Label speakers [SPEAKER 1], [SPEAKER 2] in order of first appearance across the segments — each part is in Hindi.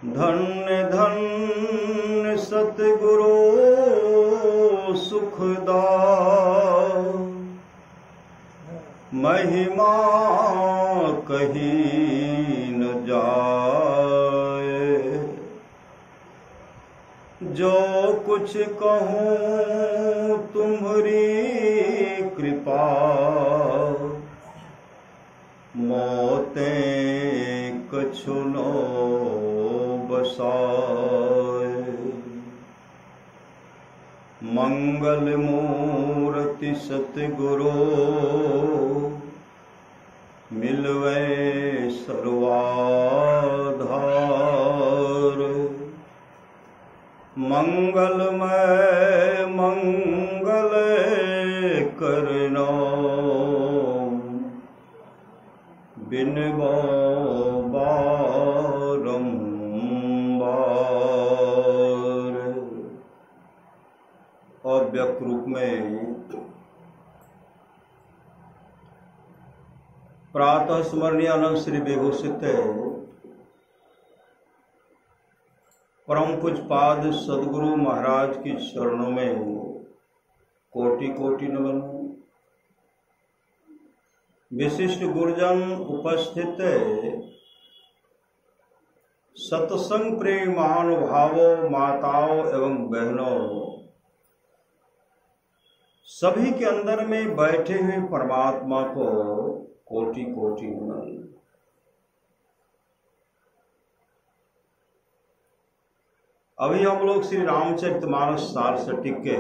[SPEAKER 1] धन्य धन्य सतगुरु सुखदा, महिमा कहीं न जाए। जो कुछ कहूँ तुम्हारी कृपा, मोतें कछु नो बसाए। मंगल मूर्ति सतगुरु मिलवे सर्वाधार। मंगलमय मंगल करना, बिनबो बारंबार। अव्यक्त रूप में प्रातः स्मरणीय अनंत श्री विभूषित परम पूज्यपाद सद्गुरु महाराज की चरणों में कोटि कोटि नमन। विशिष्ट गुरुजन उपस्थित, सत्संग प्रेमी महानुभावों, माताओं एवं बहनों, सभी के अंदर में बैठे हुए परमात्मा को कोटि कोटि नमन। अभी हम लोग श्री रामचरितमानस सार सटीक के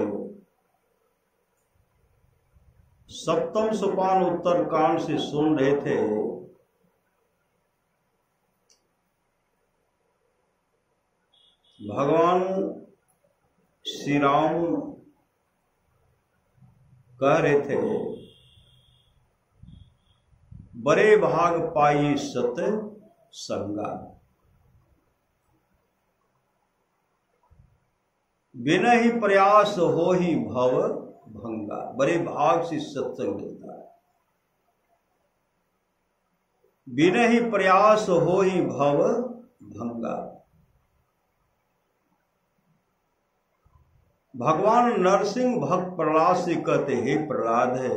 [SPEAKER 1] 7वें सोपान उत्तर कांड से सुन रहे थे। भगवान श्री राम कह रहे थे, बड़े भाग पाई सत संगा, बिना ही प्रयास हो ही भव भंगा। बड़े भाग से सत्संग मिलता है, बिना ही प्रयास हो ही भव भंगा। भगवान नरसिंह भक्त प्रहलाद से कहते, हे प्रहलाद है,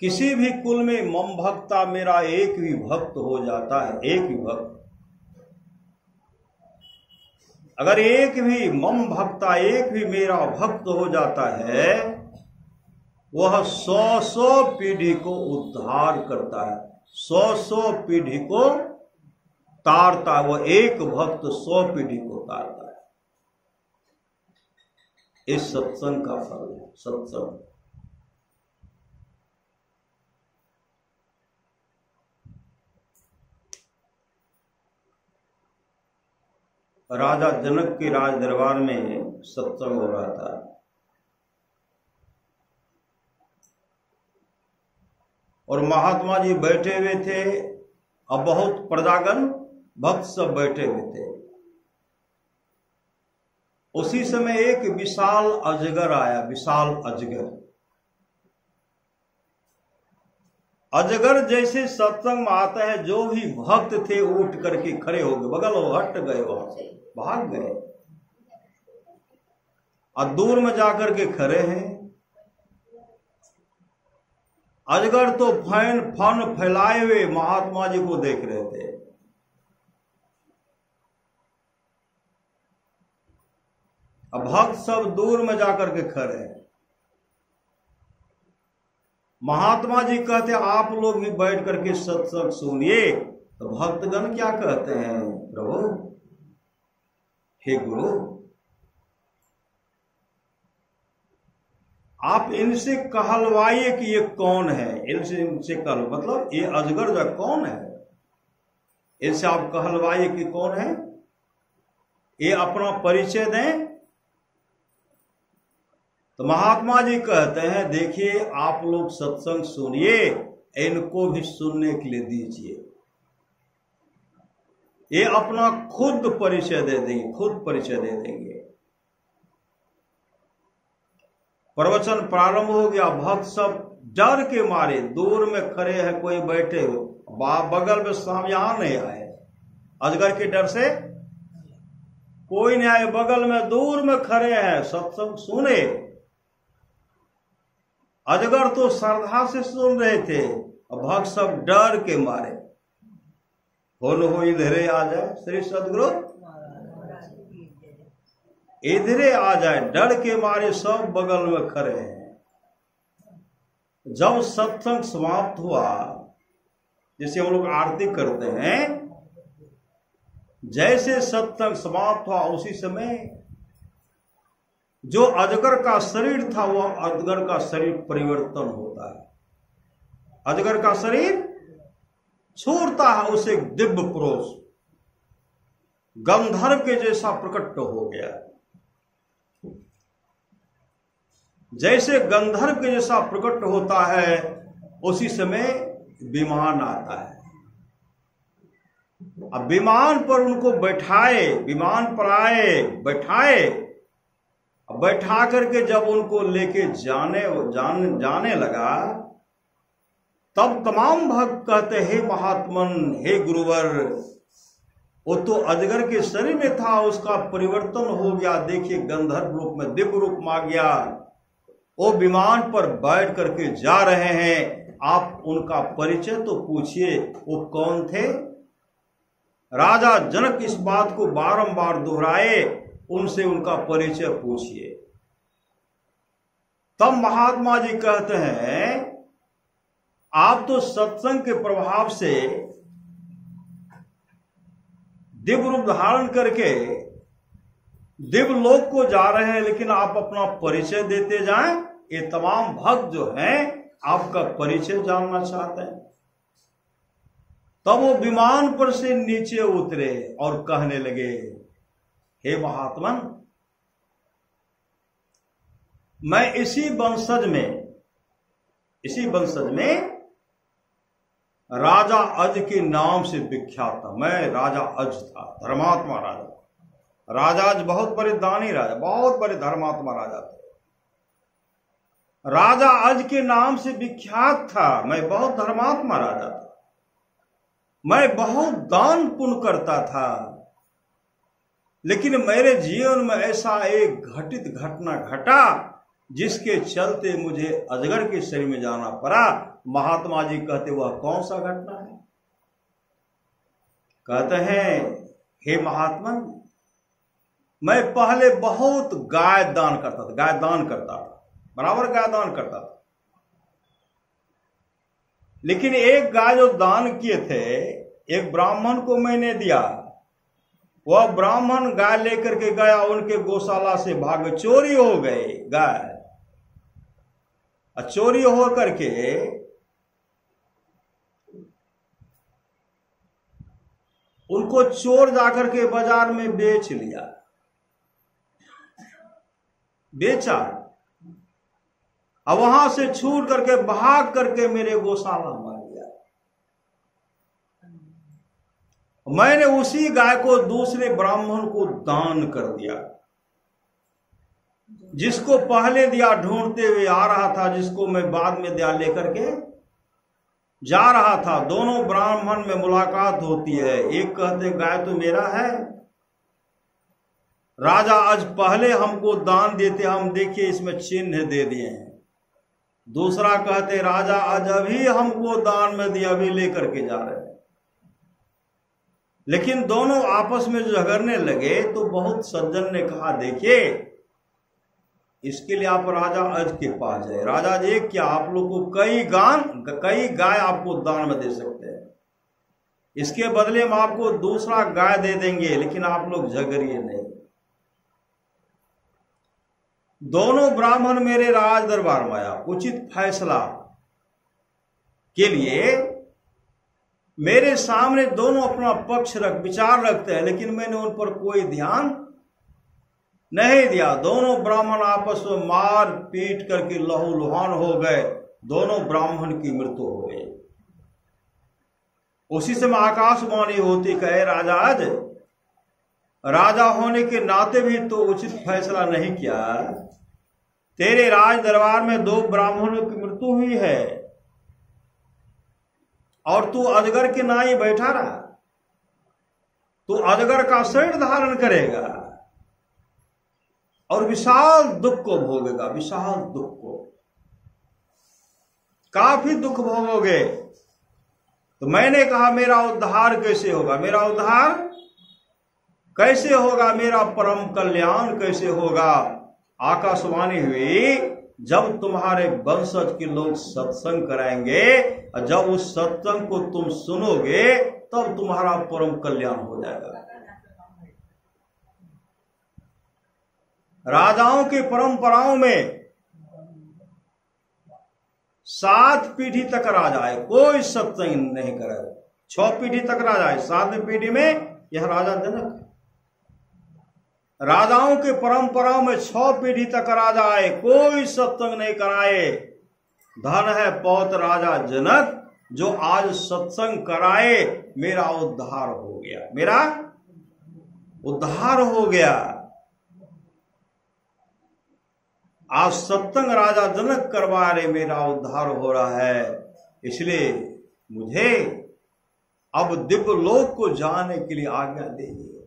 [SPEAKER 1] किसी भी कुल में मम भक्ता, मेरा एक भी भक्त हो जाता है, एक ही भक्त। अगर एक भी मम भक्ता, एक भी मेरा भक्त हो जाता है, वह 100 पीढ़ी को उद्धार करता है, 100 पीढ़ी को तारता है। वह एक भक्त 100 पीढ़ी को तारता है। इस सत्संग का फल है, सत्संग। राजा जनक के राज दरबार में सत्संग हो रहा था। और महात्मा जी बैठे हुए थे और बहुत प्रजागण भक्त सब बैठे हुए थे। उसी समय एक विशाल अजगर आया, विशाल अजगर। अजगर जैसे सत्संग में आता है, जो भी भक्त थे उठ करके खड़े हो गए, बगल हो हट गए, वहां से भाग गए और दूर में जाकर के खड़े हैं। अजगर तो फन फैलाए हुए महात्मा जी को देख रहे थे। अब भक्त सब दूर में जाकर के खड़े हैं। महात्मा जी कहते, आप लोग भी बैठ करके सत्संग सुनिए। तो भक्तगण क्या कहते हैं, प्रभु, हे गुरु, आप इनसे कहलवाइए कि ये कौन है। इनसे कहल मतलब ये अजगर जो कौन है, इनसे आप कहलवाइए कि कौन है, ये अपना परिचय दें। तो महात्मा जी कहते हैं, देखिए आप लोग सत्संग सुनिए, इनको भी सुनने के लिए दीजिए। ये अपना खुद परिचय दे देंगे, खुद परिचय दे देंगे। प्रवचन प्रारंभ हो गया। भक्त सब डर के मारे दूर में खड़े हैं, कोई बैठे हो, बगल में स्वामी यहां नहीं आए, अजगर के डर से कोई नहीं आए, बगल में दूर में खड़े हैं, सत्संग सुने। अजगर तो श्रद्धा से सुन रहे थे, भक्त सब डर के मारे। हो इधरे आ जाए श्री सदगुरु, इधरे आ जाए, डर के मारे सब बगल में खड़े हैं। जब सत्संग समाप्त हुआ, जैसे हम लोग आरती करते हैं, जैसे सत्संग समाप्त हुआ उसी समय जो अजगर का शरीर था वह अजगर का शरीर परिवर्तन होता है। अजगर का शरीर छोड़ता है, उसे दिव्य पुरुष गंधर्व के जैसा प्रकट हो गया। जैसे गंधर्व के जैसा प्रकट होता है उसी समय विमान आता है। अब विमान पर उनको बैठाए, विमान पर आए, बैठाए, बैठा करके जब उनको लेके जाने लगा, तब तमाम भक्त कहते हे महात्मन, हे गुरुवर, वो तो अजगर के शरीर में था, उसका परिवर्तन हो गया, देखिए गंधर्व रूप में दिव्य रूप में आ गया, वो विमान पर बैठ करके जा रहे हैं, आप उनका परिचय तो पूछिए, वो कौन थे। राजा जनक इस बात को बारंबार दोहराए, उनसे उनका परिचय पूछिए। तब महात्मा जी कहते हैं आप तो सत्संग के प्रभाव से दिव्य रूप धारण करके दिव्य लोक को जा रहे हैं, लेकिन आप अपना परिचय देते जाएं। ये तमाम भक्त जो हैं आपका परिचय जानना चाहते हैं। तब वो विमान पर से नीचे उतरे और कहने लगे हे महात्मन, मैं इसी वंशज में राजा अज के नाम से विख्यात था। मैं राजा अज था, धर्मात्मा राजा। राजा अज बहुत बड़े दानी राजा, बहुत बड़े धर्मात्मा राजा थे। राजा अज के नाम से विख्यात था, मैं बहुत धर्मात्मा राजा था, मैं बहुत दान पुण्य करता था, लेकिन मेरे जीवन में ऐसा एक घटित घटना घटा जिसके चलते मुझे अजगर के शरीर में जाना पड़ा। महात्मा जी कहते वह कौन सा घटना है। कहते हैं हे महात्मन, मैं पहले बहुत गाय दान करता था, गाय दान करता था, बराबर गाय दान करता था, लेकिन एक गाय जो दान किए थे एक ब्राह्मण को मैंने दिया। वह ब्राह्मण गाय लेकर के गया, उनके गौशाला से भाग, चोरी हो गए गाय। चोरी हो करके उनको चोर जाकर के बाजार में बेच लिया, बेचा। अब वहां से छूट करके भाग करके मेरे गौशाला में आ गया। मैंने उसी गाय को दूसरे ब्राह्मण को दान कर दिया, जिसको पहले दिया ढूंढते हुए आ रहा था, जिसको मैं बाद में दिया लेकर के जा रहा था। दोनों ब्राह्मण में मुलाकात होती है। एक कहते गाय तो मेरा है, राजा आज पहले हमको दान देते, हम देखिए इसमें चिन्ह दे दिए हैं। दूसरा कहते राजा आज अभी हमको दान में दिया, अभी लेकर के जा रहे हैं। लेकिन दोनों आपस में झगड़ने लगे तो बहुत सज्जन ने कहा देखिए इसके लिए आप राजा अज के पास जाए। राजा जी क्या आप लोग को कई गाय आपको दान में दे सकते हैं, इसके बदले में आपको दूसरा गाय दे देंगे, लेकिन आप लोग झगड़िए नहीं। दोनों ब्राह्मण मेरे राज दरबार में आया उचित फैसला के लिए। मेरे सामने दोनों अपना पक्ष विचार रखते हैं, लेकिन मैंने उन पर कोई ध्यान नहीं दिया। दोनों ब्राह्मण आपस में मार पीट करके लहूलुहान हो गए, दोनों ब्राह्मण की मृत्यु हो गई। उसी समय आकाशवाणी होती कहे राजा आज राजा होने के नाते भी तो उचित फैसला नहीं किया, तेरे राज दरबार में 2 ब्राह्मणों की मृत्यु हुई है और तू अजगर के नाई बैठा रहा। तू अजगर का शरीर धारण करेगा और विशाल दुख को भोगेगा, विशाल दुख को, काफी दुख भोगोगे। तो मैंने कहा मेरा उद्धार कैसे होगा, मेरा उद्धार कैसे होगा, मेरा परम कल्याण कैसे होगा। आकाशवाणी हुई, जब तुम्हारे वंशज के लोग सत्संग कराएंगे और जब उस सत्संग को तुम सुनोगे तब तुम्हारा परम कल्याण हो जाएगा। राजाओं की परंपराओं में 7 पीढ़ी तक राजा है, कोई सत्संग नहीं करे। 6 पीढ़ी तक राजा है, 7वीं पीढ़ी में यह राजा जनक है। राजाओं के परंपराओं में 6 पीढ़ी तक राजा आए, कोई सत्संग नहीं कराए। धन है पौत्र राजा जनक, जो आज सत्संग कराए, मेरा उद्धार हो गया, मेरा उद्धार हो गया। आज सत्संग राजा जनक करवा रहे, मेरा उद्धार हो रहा है। इसलिए मुझे अब दिव्य लोक को जाने के लिए आज्ञा दीजिए।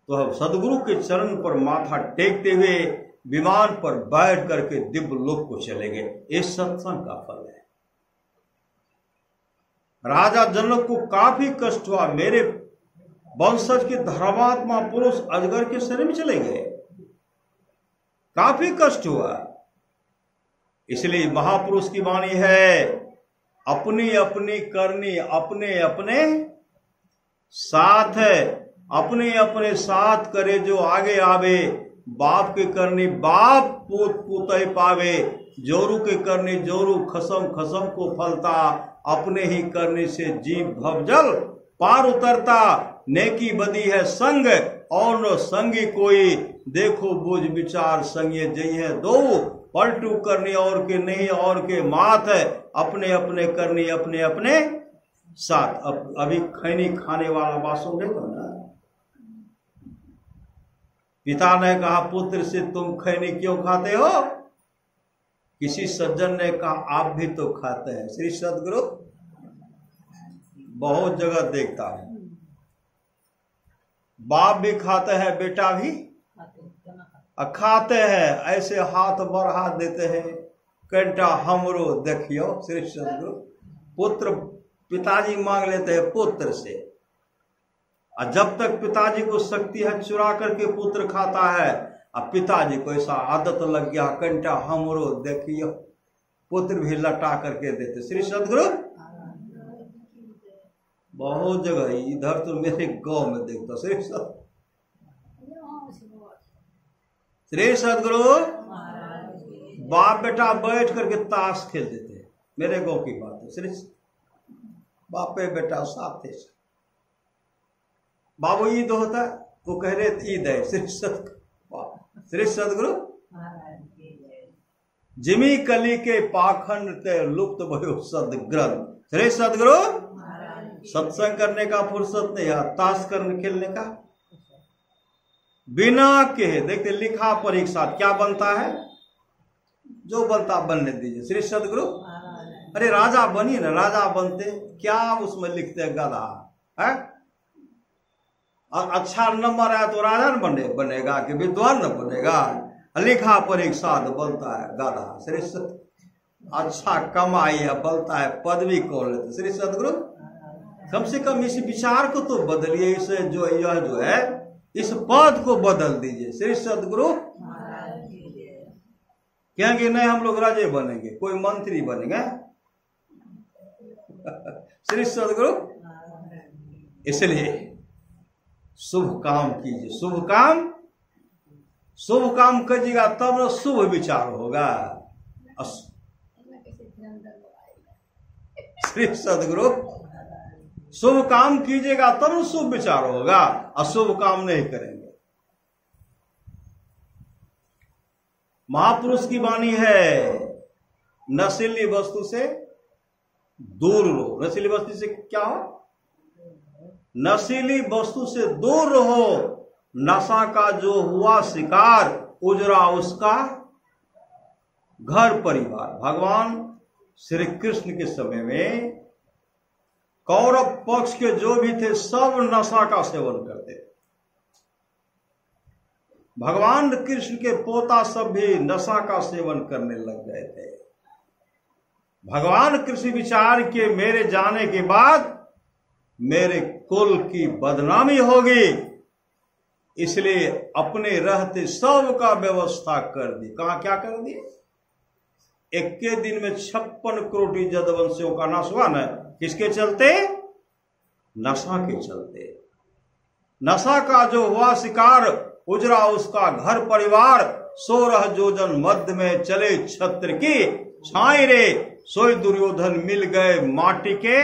[SPEAKER 1] तो अब सदगुरु के चरण पर माथा टेकते हुए विमान पर बैठ करके दिव्य लोक को चलेंगे। इस सत्संग का फल है। राजा जनक को काफी कष्ट हुआ, मेरे वंशज के धर्मात्मा पुरुष अजगर के शरीर में चले गए, काफी कष्ट हुआ। इसलिए महापुरुष की वाणी है, अपनी अपनी करनी अपने अपने साथ है, अपने अपने साथ करे जो आगे आवे। बाप के करनी बाप पूत पूत पावे, जोरू के करनी जोरू खसम खसम को फलता। अपने ही करने से जीव भवजल पार उतरता। नेकी बदी है संग और न संगी कोई, देखो बुझ विचार संगे जई है दो। पलटू करनी और के नहीं और के मात है, अपने अपने करनी अपने अपने साथ। अब अभी खैनी खाने वाला बासुन देखो ना, पिता ने कहा पुत्र से तुम खैनी क्यों खाते हो? किसी सज्जन ने कहा आप भी तो खाते हैं। श्री सदगुरु बहुत जगह देखता है, बाप भी खाते हैं बेटा भी खाते हैं, ऐसे हाथ बढ़ा देते हैं, कंटा हमरो देखियो। श्री सदगुरु पुत्र पिताजी मांग लेते हैं पुत्र से, और जब तक पिताजी को शक्ति है चुरा करके पुत्र खाता है, अब पिताजी को ऐसा आदत लग गया कंटा हमरो देखियो, पुत्र भी लटा करके देते। श्री सदगुरु बहुत जगह, इधर तो मेरे गांव में देखता। श्री सदगुरु बाप बेटा बैठ करके ताश खेलते थे, मेरे गांव की बात है। श्री बापे बेटा साथ थे, बाबू ईद होता है वो कह रहे ईद है। श्री सदगुरु जिमी कली के पाखंड ते लुप्त भयो सदग्रंथ। श्री सदगुरु सत्संग करने का फुर्सत नहीं है, ताश करने खेलने का बिना के देखते लिखा परीक्षा क्या बनता है, जो बनता बनने दीजिए। श्री सदगुरु अरे राजा बनिए ना, राजा बनते क्या उसमें लिखते हैं गधा है, और अच्छा नंबर आया तो राजा न बनेगा कि विद्वान न बनेगा। लिखा परीक्षा तो बनता है गधा। श्री अच्छा कमाई है बनता है पदवी कौन लेते। श्री सदगुरु कम से कम इस विचार को तो बदलिए, इस जो यह जो है इस पद को बदल दीजिए। श्री सदगुरु कहेंगे नहीं हम लोग राजे बनेंगे, कोई मंत्री बनेंगे। श्री सदगुरु इसलिए शुभ काम कीजिए, शुभ काम कीजिएगा तब न शुभ विचार होगा। श्री सदगुरु शुभ काम कीजिएगा तब न शुभ विचार होगा, अशुभ काम नहीं करेंगे। महापुरुष की वाणी है, नशीली वस्तु से दूर रहो। नशीली वस्तु से क्या हो? नशीली वस्तु से दूर रहो। नशा का जो हुआ शिकार, उजरा उसका घर परिवार। भगवान श्री कृष्ण के समय में कौरव पक्ष के जो भी थे सब नशा का सेवन करते थे। भगवान कृष्ण के पोता सब भी नशा का सेवन करने लग गए थे। भगवान कृष्ण विचार के मेरे जाने के बाद मेरे कुल की बदनामी होगी, इसलिए अपने रहते सब का व्यवस्था कर दी। कहा क्या कर दी? एक के दिन में 56 करोड़ जदवंशियों का नाश हुआ न। किसके चलते? नशा के चलते। नशा का जो हुआ शिकार, उजरा उसका घर परिवार। 16 योजन मध्य में चले छत्र की छाई रे, सोई दुर्योधन मिल गए माटी के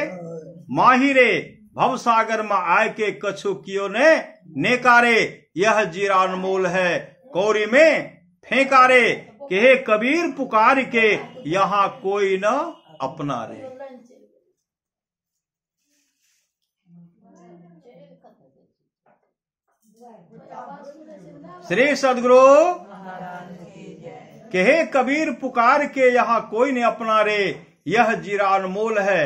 [SPEAKER 1] माहिरे। भवसागर में आय के कछु कियो ने नेकारे, यह जीरा अनमोल है कौरी में फेंकारे। के हे कबीर पुकार के यहाँ कोई न अपना रे। श्री सद्गुरु के हे कबीर पुकार के यहाँ कोई न अपना रे, यह जीरा अनमोल है।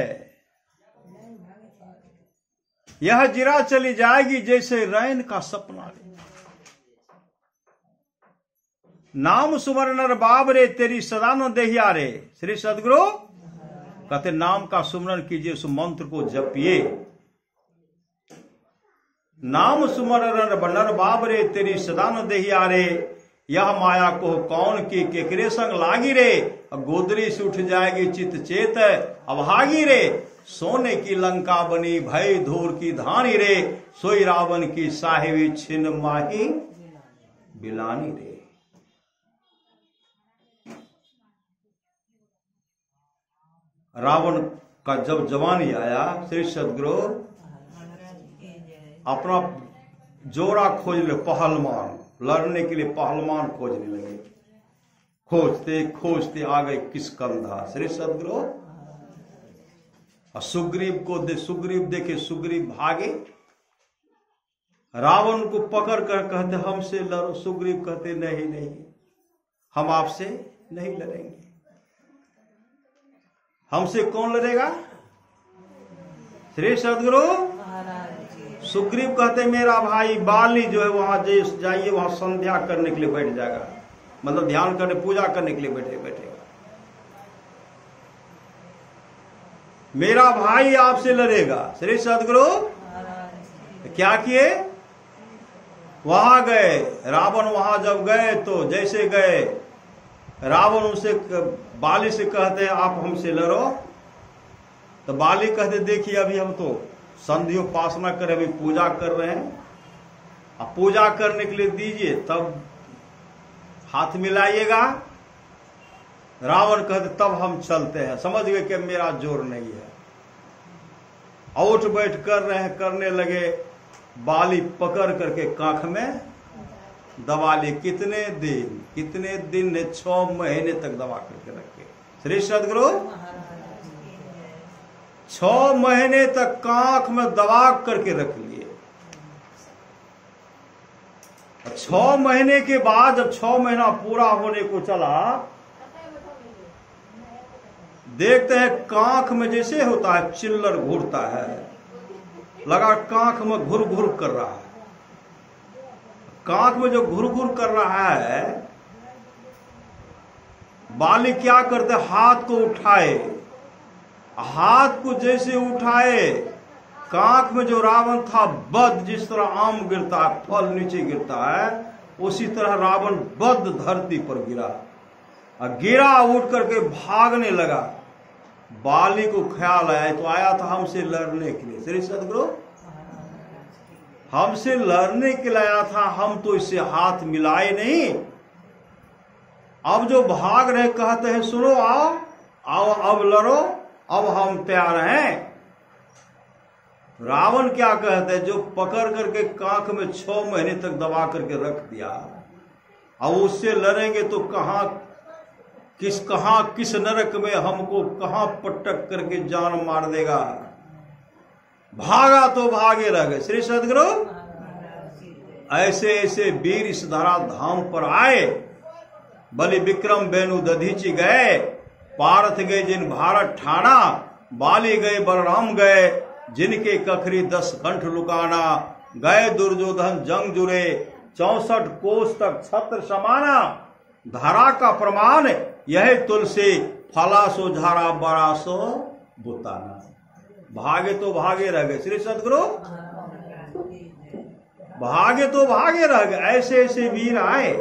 [SPEAKER 1] यह जीरा चली जाएगी जैसे रैन का सपना रे। नाम सुमर नर बाबरे तेरी सदा न देहिया रे। श्री सद्गुरु कहते नाम का सुमरन कीजिए, उस मंत्र को जपिए। नाम सुमर नर बाबरे तेरी सदा न देहिया रे, यह माया को कौन की केकरे संग लागी रे। गोदरी से उठ जाएगी चित चेत अभागी रे। सोने की लंका बनी भय धूर की धानी रे, सोई रावण की साहिबी छिन्न माही बिलानी रे। रावण का जब जवानी आया, श्री सद्गुरु अपना जोड़ा खोजने, पहलवान लड़ने के लिए पहलवान खोजने लगे। खोजते खोजते आ गए किष्किंधा। श्री सद्गुरु सुग्रीव को सुग्रीव देखे, सुग्रीव भागे। रावण को पकड़ कर कहते हमसे लड़ो। सुग्रीव कहते नहीं नहीं, हम आपसे नहीं लड़ेंगे। हमसे कौन लड़ेगा? श्री सद्गुरु सुग्रीव कहते मेरा भाई बाली जो है वहां जाइए, वहां संध्या करने के लिए बैठ जाएगा, मतलब ध्यान करने पूजा करने के लिए बैठेगा। मेरा भाई आपसे लड़ेगा। श्री सद्गुरु क्या किए? वहां गए। रावण वहां जब गए तो जैसे गए, रावण उसे बाली से कहते हैं आप हमसे लड़ो। तो बाली कहते देखिए अभी हम तो संध्योपासना कर, अभी पूजा कर रहे हैं, अब पूजा करने के लिए दीजिए तब हाथ मिलाइएगा। रावण कहते तब हम चलते हैं। समझ गए कि मेरा जोर नहीं है। उठ बैठ कर रहे हैं, करने लगे। बाली पकड़ करके कांख में दबा ली। कितने दिन ने 6 महीने तक दबा करके रखे। श्री सद्गुरु 6 महीने तक कांख में दबा करके रख लिए। 6 महीने के बाद जब 6 महीना पूरा होने को चला, देखते हैं कांख में जैसे होता है चिल्लर घूरता है, लगा कांख में घुर घुर कर रहा है। कांख में जो घुर घुर कर रहा है, बाली क्या करते, हाथ को उठाए। हाथ को जैसे उठाए, कांख में जो रावण था बद, जिस तरह आम गिरता है फल नीचे गिरता है, उसी तरह रावण बद धरती पर गिरा। गिरा, उठ करके भागने लगा। बाली को ख्याल आया तो आया था हमसे लड़ने के लिए। श्री सद्गुरु हमसे लड़ने के लिए आया था, हम तो इससे हाथ मिलाए नहीं। अब जो भाग रहे कहते हैं सुनो आओ आओ अब लड़ो, अब हम तैयार हैं। रावण क्या कहते हैं, जो पकड़ करके कांख में 6 महीने तक दबा करके रख दिया, अब उससे लड़ेंगे तो कहां किस नरक में हमको कहां पटक करके जान मार देगा। भागा तो भागे रह गए। श्री सद्गुरु ऐसे ऐसे वीर इस धरा धाम पर आए बलि विक्रम बेनु दधीचि गए, पार्थ गए जिन भारत ठाना, बाली गए बलराम गए, जिनके कखरी 10 कंठ लुकाना, गए दुर्योधन जंग जुरे, 64 कोस तक छत्र समाना, धारा का प्रमाण यह तुलसी, फला सो झारा बड़ा सो बुताना। भागे तो भागे रह गए श्री सदगुरु, भागे तो भागे रह गए, ऐसे ऐसे वीर आए।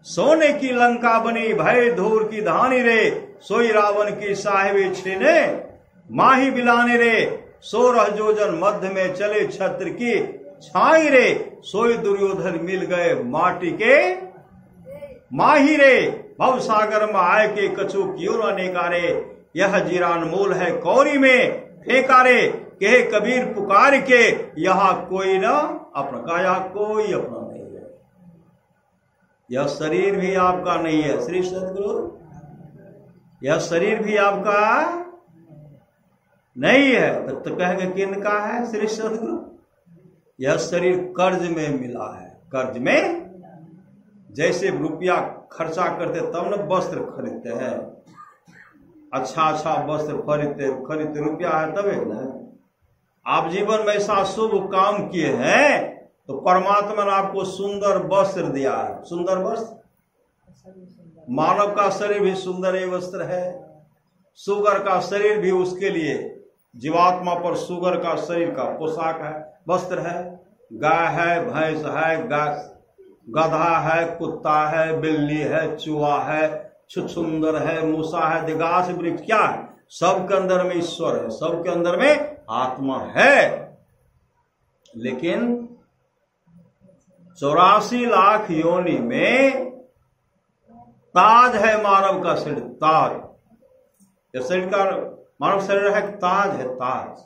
[SPEAKER 1] सोने की लंका बनी, भय धूर की धानी रे, सोई रावण की साहिबे छीने, माही बिलाने रे, 16 योजन मध्य में चले छत्र की छाई रे, सोई दुर्योधन मिल गए माटी के माही रे, भव सागर में आए के कछु क्यों न नेकारे, यह जीरान मूल है कौरी में फेंकारे, कहे कबीर पुकार के, यहाँ कोई न अपना का, यहाँ कोई अपना नहीं है, यह शरीर भी आपका नहीं है श्री सदगुरु, यह शरीर भी आपका नहीं है। तो कहेंगे किनका है श्री सदगुरु, यह शरीर कर्ज में मिला है, कर्ज में। जैसे रुपया खर्चा करते तब न वस्त्र खरीदते हैं, अच्छा अच्छा वस्त्र खरीदते रुपया है तबे न। आप जीवन में ऐसा शुभ काम किए हैं तो परमात्मा ने आपको सुंदर वस्त्र दिया है, सुंदर वस्त्र। मानव का शरीर भी सुंदर ही वस्त्र है, सुगर का शरीर भी उसके लिए, जीवात्मा पर सुगर का शरीर का पोशाक है, वस्त्र है। गाय है, भैंस है, गधा है, कुत्ता है, बिल्ली है, चूहा है, छुछुंदर है, मूसा है, दिगास वृक्ष, क्या है? सबके अंदर में ईश्वर है, सबके अंदर में आत्मा है। लेकिन 84 लाख योनि में ताज है मानव का शरीर, ताज। यह शरीर का मानव शरीर है, ताज है, ताज।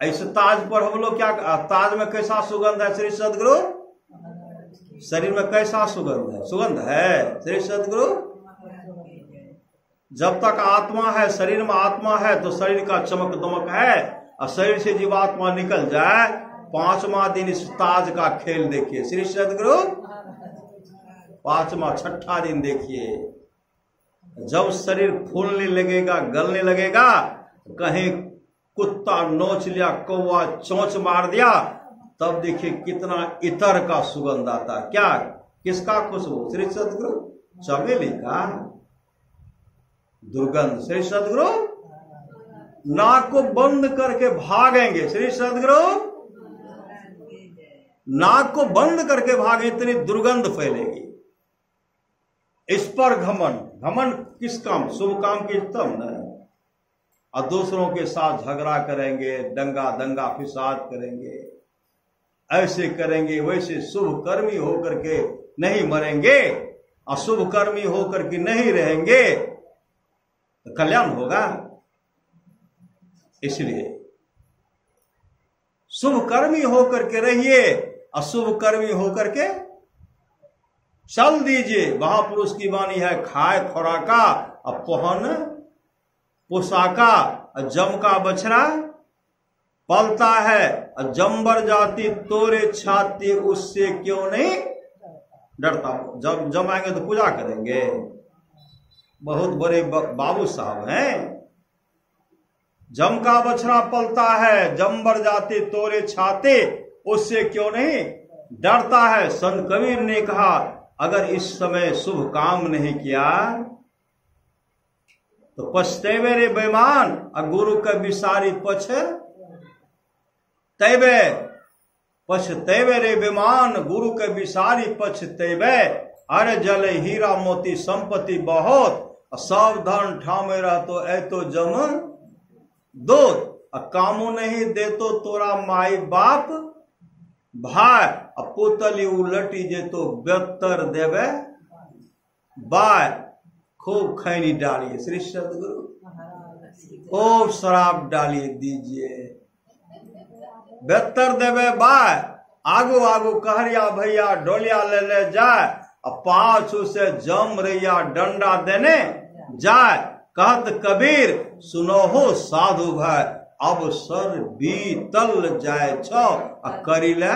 [SPEAKER 1] ऐसे ताज पर हम लोग क्या, ताज में कैसा सुगंध है श्री सदगुरु, शरीर में कैसा सुगंध है, सुगंध है श्री सदगुरु। जब तक आत्मा है, शरीर में आत्मा है तो शरीर का चमक दमक है, और शरीर से जीवात्मा निकल जाए, 5वां दिन इस ताज का खेल देखिए श्री सदगुरु, 5वां 6ठा दिन देखिए। जब शरीर फूलने लगेगा, गलने लगेगा, कहीं कुत्ता नोच लिया, कौवा चोंच मार दिया, तब देखिए कितना इतर का सुगंध आता है। क्या, किसका खुशबू श्री सदगुरु, चमेली का दुर्गंध श्री सदगुरु। नाक को बंद करके भागेंगे श्री सदगुरु, नाक को बंद करके भागे, इतनी दुर्गंध फैलेगी। इस पर घमंड, घमंड किस काम, शुभ काम की तब न, और दूसरों के साथ झगड़ा करेंगे, दंगा दंगा फिसाद करेंगे, ऐसे करेंगे वैसे, शुभ कर्मी होकर के नहीं मरेंगे, अशुभ कर्मी होकर के नहीं रहेंगे, तो कल्याण होगा। इसलिए शुभ कर्मी होकर के रहिए, अशुभ कर्मी होकर के चल दीजिए। महापुरुष की वाणी है, खाए खुराका और पहन पोशाका, जम का बछड़ा पलता है, जम्बर जाति तोरे छाती, उससे क्यों नहीं डरता। जब जम आएंगे तो पूजा करेंगे, बहुत बड़े बाबू साहब हैं। जम का बछड़ा पलता है, जम्बर जाति तोरे छाते, उससे क्यों नहीं डरता है। संत कबीर ने कहा, अगर इस समय शुभ काम नहीं किया तो पछतेवे रे बेईमान, और गुरु का विसारी पछतेवे, पछतेवे रे बेईमान, गुरु के विसारी पछतेवे। अरे जले हीरा मोती संपत्ति बहुत, सब धन ठामे रह तो ऐ तो जम दो, कामो नहीं दे तो तोरा माई बाप भाई, पुतली उलटी जे तो बेहतर देवे बाय। खूब खैनी डालिए श्री सदगुरु, खूब शराब डालिए दीजिए, बेहतर देवे बाय। आगो आगो कहरिया भैया डोलिया ले ले जाए, पाछू से जम रैया डंडा देने जाए। कहत कबीर सुनो हो साधु भाई, अब सर बीतल जाए छो करी ले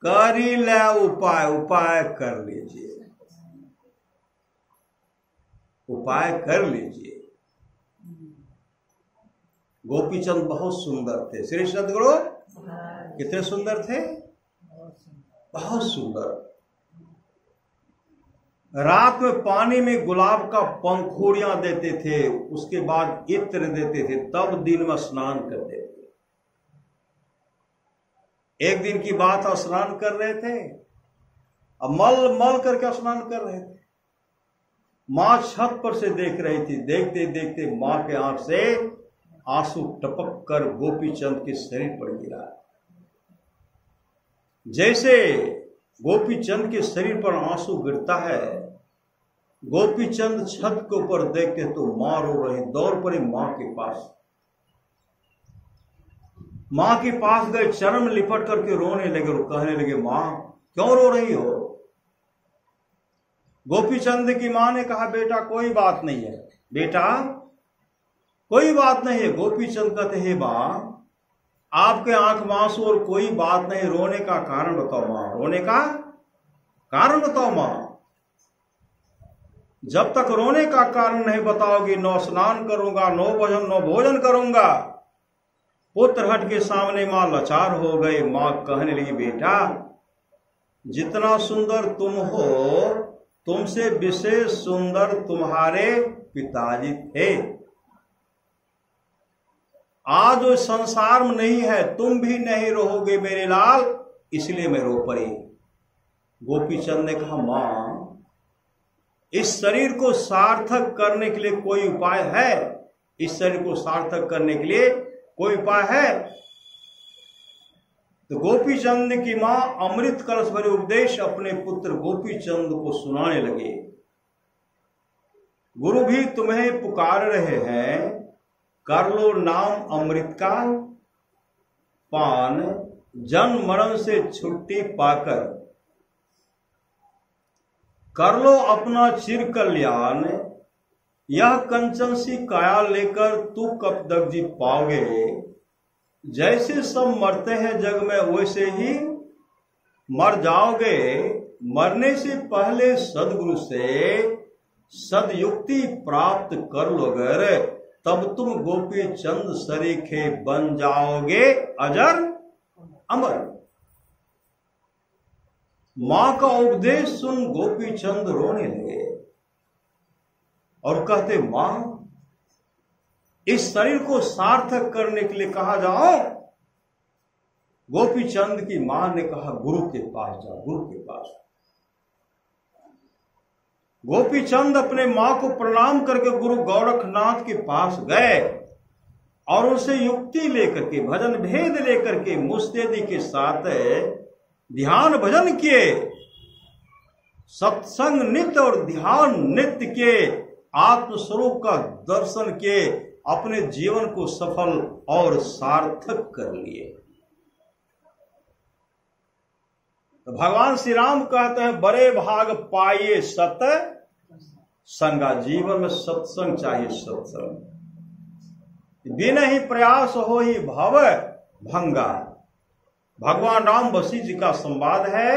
[SPEAKER 1] करी ले उपाय, उपाय कर लीजिए, उपाय कर लीजिए। गोपीचंद बहुत सुंदर थे। श्री सद्गुरु कितने सुंदर थे, बहुत सुंदर। रात में पानी में गुलाब का पंखुड़ियां देते थे, उसके बाद इत्र देते थे, तब दिन में स्नान करते थे। एक दिन की बात, स्नान कर रहे थे, अब मल मल करके स्नान कर रहे थे। मां छत पर से देख रही थी। देखते देखते मां के आंख से आंसू टपक कर गोपीचंद के शरीर पर गिरा। जैसे गोपीचंद के शरीर पर आंसू गिरता है, गोपीचंद छत के ऊपर देखते तो मां रो रही। दौड़ पड़े मां के पास, मां के पास गए, चरण में लिपट करके रोने लगे और कहने लगे, मां क्यों रो रही हो? गोपीचंद की मां ने कहा, बेटा कोई बात नहीं है, बेटा कोई बात नहीं है। गोपीचंद कहते हैं, मां आपके आंख में आंसू और कोई बात नहीं, रोने का कारण बताओ मां, रोने का कारण बताओ मां। जब तक रोने का कारण नहीं बताओगी, न स्नान करूंगा, न भोजन करूंगा। पुत्र हट के सामने मां लाचार हो गए। मां कहने लगी, बेटा जितना सुंदर तुम हो, तुमसे विशेष सुंदर तुम्हारे पिताजी थे। आज वो संसार में नहीं है, तुम भी नहीं रहोगे मेरे लाल, इसलिए मैं रो पड़ी। गोपीचंद ने कहा, मां इस शरीर को सार्थक करने के लिए कोई उपाय है? इस शरीर को सार्थक करने के लिए कोई उपाय है? तो गोपीचंद की मां अमृत कलश भरे उपदेश अपने पुत्र गोपीचंद को सुनाने लगे। गुरु भी तुम्हें पुकार रहे हैं, कर लो नाम अमृत का पान, जन्म मरण से छुट्टी पाकर कर लो अपना चिर कल्याण। यह कंचन सी काया लेकर तू कब तक जी पाओगे? जैसे सब मरते हैं जग में, वैसे ही मर जाओगे। मरने से पहले सदगुरु से सदयुक्ति प्राप्त कर लोगे, तब तुम गोपीचंद सरीखे बन जाओगे अजर अमर। मां का उपदेश सुन गोपीचंद रोने लगे और कहते, मां इस शरीर को सार्थक करने के लिए कहा जाओ। गोपीचंद की मां ने कहा, गुरु के पास जाओ, गुरु के पास। गोपीचंद अपने मां को प्रणाम करके गुरु गोरखनाथ के पास गए और उनसे युक्ति लेकर के, भजन भेद लेकर के मुस्तैदी के साथ ध्यान भजन किए, सत्संग नित्य और ध्यान नित्य के, आत्मस्वरूप का दर्शन के, अपने जीवन को सफल और सार्थक कर लिए। तो भगवान श्री राम कहते हैं, बड़े भाग पाइए सत संगा। जीवन में सत्संग चाहिए, सत्संग। बिना ही प्रयास हो ही भव भंगा। भगवान राम वशिष्ठ जी का संवाद है।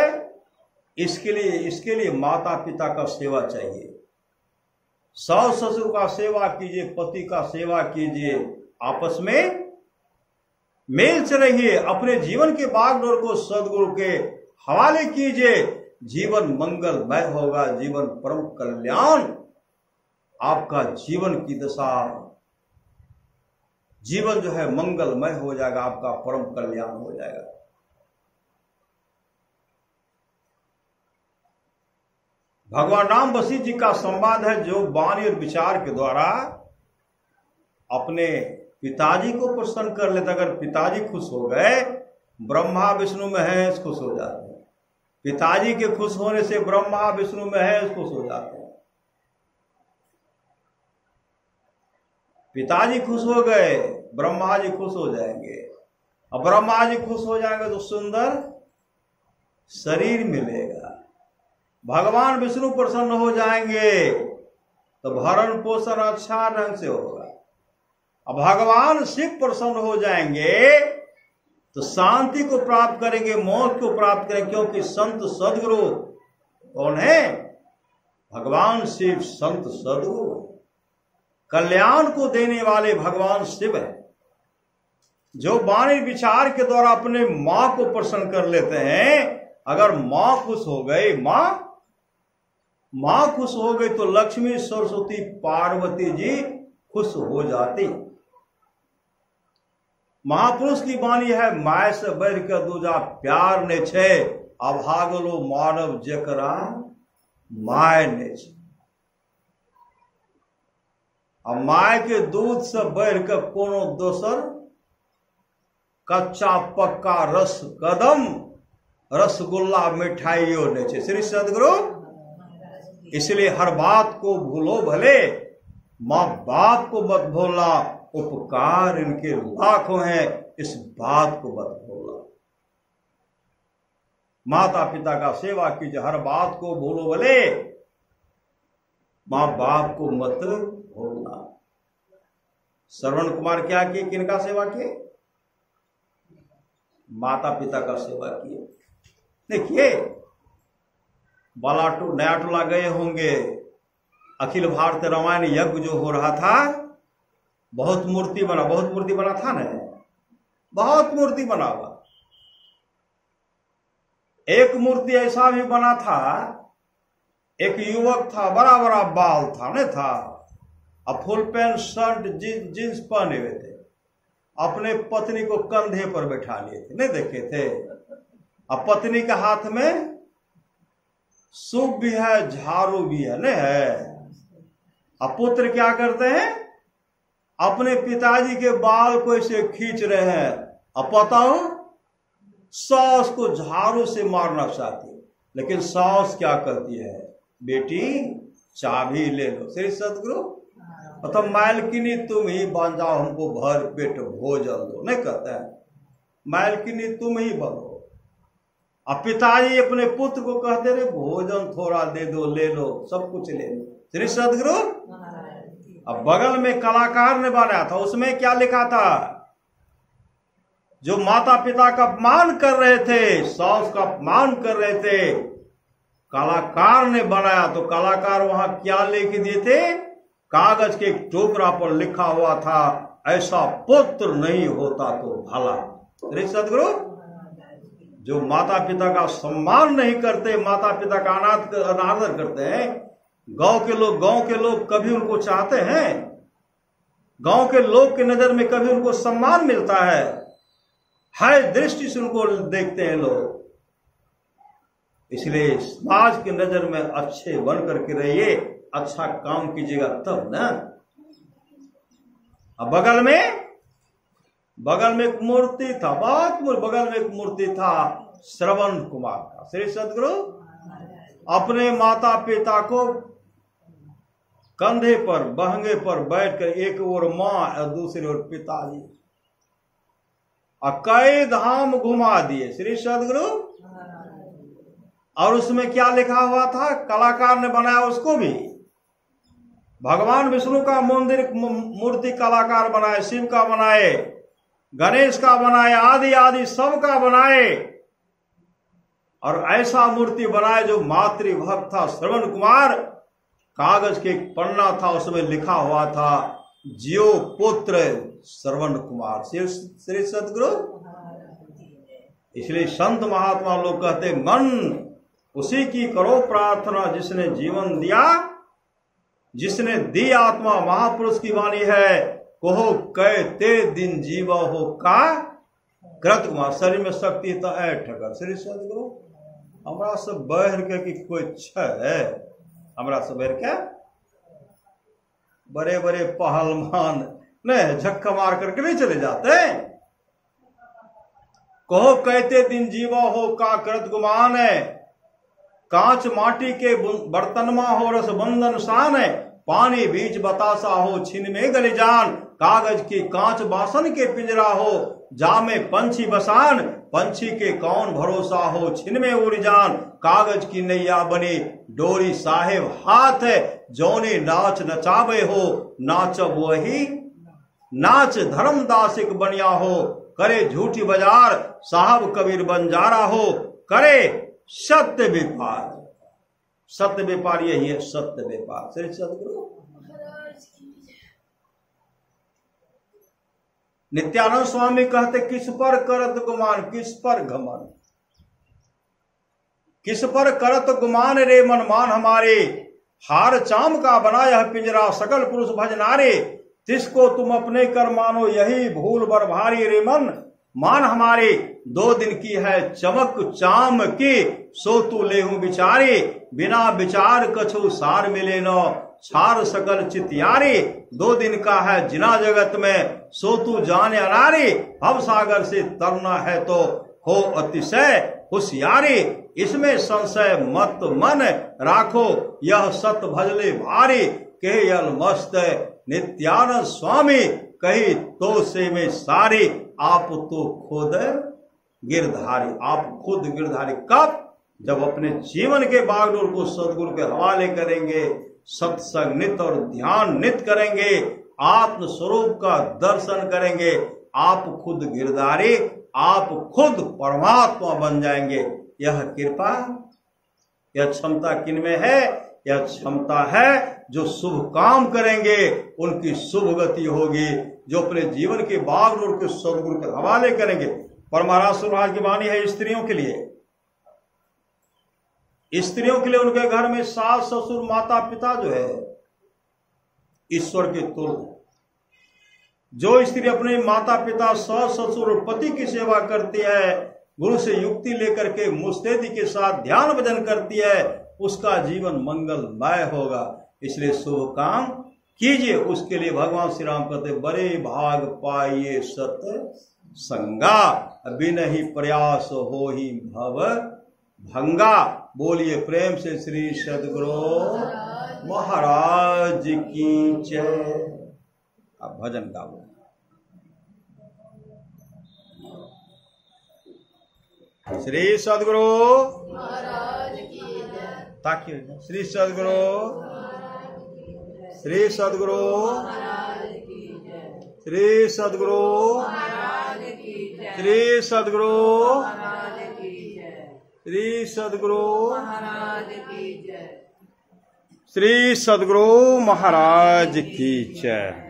[SPEAKER 1] इसके लिए माता पिता का सेवा चाहिए। सास ससुर का सेवा कीजिए, पति का सेवा कीजिए, आपस में मेल से रहिए, अपने जीवन के बागडोर को सदगुरु के हवाले कीजिए। जीवन मंगलमय होगा, जीवन परम कल्याण। आपका जीवन की दशा, जीवन जो है मंगलमय हो जाएगा, आपका परम कल्याण हो जाएगा। भगवान राम वशिष्ठ जी का संवाद है, जो वाणी और विचार के द्वारा अपने पिताजी को प्रसन्न कर लेता। अगर पिताजी खुश हो गए, ब्रह्मा विष्णु महेश खुश हो जाते हैं। पिताजी के खुश होने से ब्रह्मा विष्णु महेश खुश हो जाते हैं। पिताजी खुश हो गए, ब्रह्मा जी खुश हो जाएंगे। अब ब्रह्मा जी खुश हो जाएंगे तो सुंदर शरीर मिलेगा। भगवान विष्णु प्रसन्न हो जाएंगे तो भरण पोषण अच्छा ढंग से होगा। अब भगवान शिव प्रसन्न हो जाएंगे तो शांति को प्राप्त करेंगे, मोक्ष को प्राप्त करेंगे। क्योंकि संत सदगुरु कौन है? भगवान शिव संत सदगुरु, कल्याण को देने वाले भगवान शिव है, जो वाणी विचार के द्वारा अपने मां को प्रसन्न कर लेते हैं। अगर मां खुश हो गई, मां खुश हो गई तो लक्ष्मी, सरस्वती, पार्वती जी खुश हो जाती। महापुरुष की वाणी है, माय से बढ़ कर दूजा प्यार ने छे, अभागलो मानव जेकरा माय ने छे। अब माय के दूध से बढ़ कर कोनो दोसर कच्चा पक्का रस कदम रसगुल्ला मिठाइयों ने छे। श्री सदगुरु, इसलिए हर बात को भूलो भले, माँ बाप को मत भूलना, उपकार इनके लाखों हैं, इस बात को मत भूलना। माता पिता का सेवा कीजिए, हर बात को भूलो भले, माँ बाप को मत भूलना। श्रवण कुमार क्या किए? किनका सेवा किए? माता पिता का सेवा किए। देखिए, बालाटू नया टोला गए होंगे, अखिल भारतीय रामायण यज्ञ जो हो रहा था, बहुत मूर्ति बना था ना, बहुत मूर्ति बना हुआ। एक मूर्ति ऐसा भी बना था, एक युवक था, बड़ा बड़ा बाल था, नहीं था, अब फुल पैंट शर्ट जींस पहने हुए थे, अपने पत्नी को कंधे पर बैठा लिए थे, नहीं देखे थे। अब पत्नी के हाथ में सूप भी है, झाड़ू भी है, नहीं है। अब पुत्र क्या करते हैं? अपने पिताजी के बाल को ऐसे खींच रहे हैं। अब पता हो, सास को झाड़ू से मारना चाहती है, लेकिन सास क्या कहती है? बेटी चाबी ले लो। श्री सदगुरु, तो मालकिनी तुम ही बन जाओ, हमको भर पेट भोजन दो, नहीं कहते हैं, मालकिनी तुम ही बनो। अब पिताजी अपने पुत्र को कहते रहे, भोजन थोड़ा दे दो, ले लो, सब कुछ ले लो। श्री सदगुरु, अब बगल में कलाकार ने बनाया था, उसमें क्या लिखा था? जो माता पिता का अपमान कर रहे थे, सास का अपमान कर रहे थे, कलाकार ने बनाया। तो कलाकार वहां क्या लिख दिए थे? कागज के एक टोकरा पर लिखा हुआ था, ऐसा पुत्र नहीं होता तो भला। श्री सदगुरु, जो माता पिता का सम्मान नहीं करते, माता पिता का अनादर करते हैं, गांव के लोग कभी उनको चाहते हैं? गांव के लोग के नजर में कभी उनको सम्मान मिलता है? दृष्टि से उनको देखते हैं लोग। इसलिए समाज की नजर में अच्छे बन करके रहिए, अच्छा काम कीजिएगा तब ना। अब बगल में एक मूर्ति था, बगल में एक मूर्ति था श्रवण कुमार का। श्री सदगुरु अपने माता पिता को कंधे पर, बहंगे पर बैठकर, एक ओर मां और दूसरी ओर पिताजी, और कई धाम घुमा दिए। श्री सदगुरु, और उसमें क्या लिखा हुआ था? कलाकार ने बनाया उसको भी, भगवान विष्णु का मंदिर मूर्ति कलाकार बनाए, शिव का बनाए, गणेश का बनाए, आदि आदि सब का बनाए, और ऐसा मूर्ति बनाए जो मातृभक्त था श्रवण कुमार। कागज के एक पन्ना था, उसमें लिखा हुआ था, जियो पुत्र श्रवण कुमार। श्री सदगुरु, इसलिए संत महात्मा लोग कहते, मन उसी की करो प्रार्थना जिसने जीवन दिया, जिसने दी आत्मा। महापुरुष की वाणी है, कहो कहते दिन जीव हो का कृत कुमार। शरीर में शक्ति तो है ठकर। श्री सदगुरु, हमरा से बहर के कि कोई है, हमरा से बहर के बड़े बड़े पहलवान नहीं झक्का मार करके नहीं चले जाते। कहो कहते दिन जीवा हो का कृत गुमान है, कांच माटी के बर्तन में हो रस बंधन शान है, पानी बीच बतासा हो छिन में गली जान, कागज की कांच बासन के पिंजरा हो जामे पंछी बसान, पंछी के कौन भरोसा हो छिन में उड़ जान, कागज की नैया बनी डोरी साहेब हाथ है, जौने नाच नचावे हो नाचब वही नाच, धर्मदासिक बनिया हो करे झूठी बाजार, साहब कबीर बंजारा हो, करे सत्य व्यापार। सत्य व्यापार यही है, सत्य व्यापार। श्री सद्गुरु नित्यानंद स्वामी कहते, किस पर करत गुमान, किस पर घमन, किस पर करत गुमान रे मन मान हमारे, हार चाम का बना यह पिंजरा, सकल पुरुष भजनारे, तिसको तुम अपने कर मानो, यही भूल बर भारी रे मन मान हमारे, 2 दिन की है चमक चाम की, सो तू लेहू विचारे, बिना विचार कछु सार मिले न, छार सकल चितियारे, 2 दिन का है जिना जगत में, सो तू जाने अनारे, भव सागर से तरना है तो हो अतिशय होशियारे, इसमें संशय मत मन राखो, यह सत भजले भारी, के यल मस्त नित्यानंद स्वामी, कही तो से में सारे, आप तो खुद गिरधारी। आप खुद गिरधारी कब? जब अपने जीवन के बागडोर को सदगुरु के हवाले करेंगे, सत्संग नित और ध्यान नित करेंगे, आत्म स्वरूप का दर्शन करेंगे, आप खुद गिरधारी, आप खुद परमात्मा बन जाएंगे। यह कृपा, यह क्षमता किनमें है? यह क्षमता है जो शुभ काम करेंगे उनकी शुभ गति होगी, जो अपने जीवन के बागडोर के सदगुरु के हवाले करेंगे। पर महाराज सुरहास की वाणी है स्त्रियों के लिए, स्त्रियों के लिए उनके घर में सास ससुर माता पिता जो है ईश्वर के तुल्य। जो स्त्री अपने माता पिता सास ससुर और पति की सेवा करती है, गुरु से युक्ति लेकर के मुस्तैदी के साथ ध्यान भजन करती है, उसका जीवन मंगलमय होगा। इसलिए शुभ काम कीजिए। उसके लिए भगवान श्री राम कहते, बड़े भाग पाइए सत संगा, बिनहि प्रयास हो ही भव भंगा। बोलिए प्रेम से श्री सद्गुरु महाराज की जय। अब भजन गाओ। श्री सद्गुरु महाराज की जय। ताकि श्री सद्गुरु, श्री सद्गुरु महाराज की जय। श्री सद्गुरु महाराज की जय। श्री सद्गुरु महाराज की जय। श्री सद्गुरु महाराज की जय। श्री सद्गुरु महाराज की जय।